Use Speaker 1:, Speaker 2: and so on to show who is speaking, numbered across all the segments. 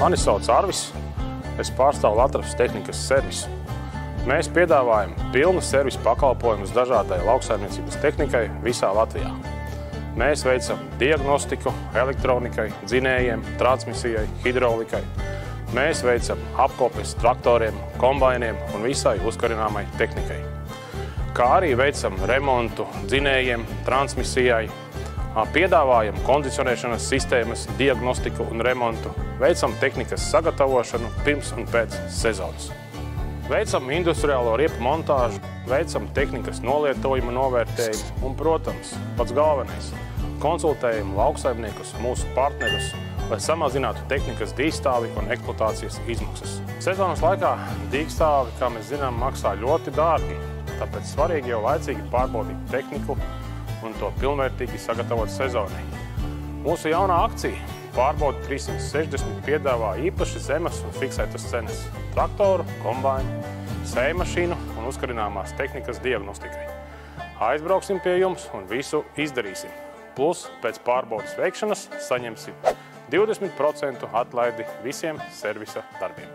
Speaker 1: Mani sauc Arvis, es pārstāvu Latvijas tehnikas servisu. Mēs piedāvājam pilnu servisu pakalpojumus dažādai lauksaimniecības tehnikai visā Latvijā. Mēs veicam diagnostiku elektronikai, dzinējiem, transmisijai, hidraulikai. Mēs veicam apkopes traktoriem, kombainiem un visai uzkarināmai tehnikai. Kā arī veicam remontu dzinējiem, transmisijai, piedāvājam kondicionēšanas sistēmas, diagnostiku un remontu, veicam tehnikas sagatavošanu pirms un pēc sezonas. Veicam industriālo riepu montāžu, veicam tehnikas nolietojumu novērtējumu un, protams, pats galvenais – konsultējam lauksaimniekus, mūsu partnerus, lai samazinātu tehnikas dīkstāvi un eksploatācijas izmaksas. Sezonas laikā dīkstāvi, kā mēs zinām, maksā ļoti dārgi, tāpēc svarīgi jau laicīgi pārbaudīt tehniku un to pilnvērtīgi sagatavot sezonai. Mūsu jaunā akcija Pārbauda 360 piedāvā īpaši zemes un fiksētas cenas – traktoru, kombainu, sējmašīnu un uzkarināmās tehnikas diagnostikai. Aizbrauksim pie jums un visu izdarīsim. Plus pēc pārbaudas veikšanas saņemsim 20% atlaidi visiem servisa darbiem.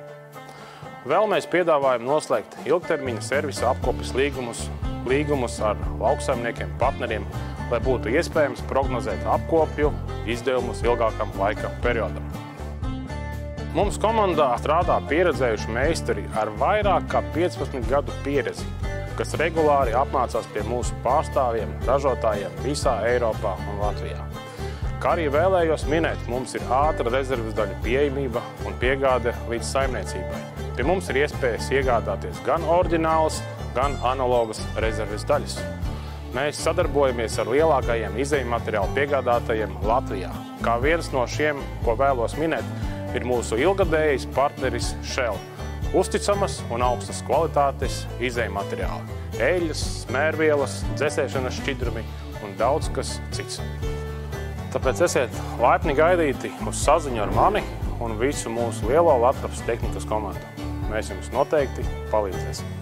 Speaker 1: Vēl mēs piedāvājam noslēgt ilgtermiņa servisa apkopes līgumus ar lauksaimniekiem, partneriem, lai būtu iespējams prognozēt apkopju izdevumus ilgākam laika periodam. Mums komandā strādā pieredzējuši meistari ar vairāk kā 15 gadu pieredzi, kas regulāri apmācās pie mūsu pārstāvjiem, ražotājiem visā Eiropā un Latvijā. Kā arī vēlējos minēt, mums ir ātra rezerves daļu pieejamība un piegāde līdz saimniecībai. Pie mums ir iespējas iegādāties gan oriģinālas, gan analogas rezerves daļas. Mēs sadarbojamies ar lielākajiem izejmateriālu piegādātajiem Latvijā. Kā viens no šiem, ko vēlos minēt, ir mūsu ilgadējais partneris Shell. Uzticamas un augstas kvalitātes izejmateriāli. Eļļas, smērvielas, dzesēšanas šķidrumi un daudz kas cits. Tāpēc esiet laipni gaidīti uz saziņu ar mani un visu mūsu lielo Latvijas tehnikas komandu. Mēs jums noteikti palīdzēsim.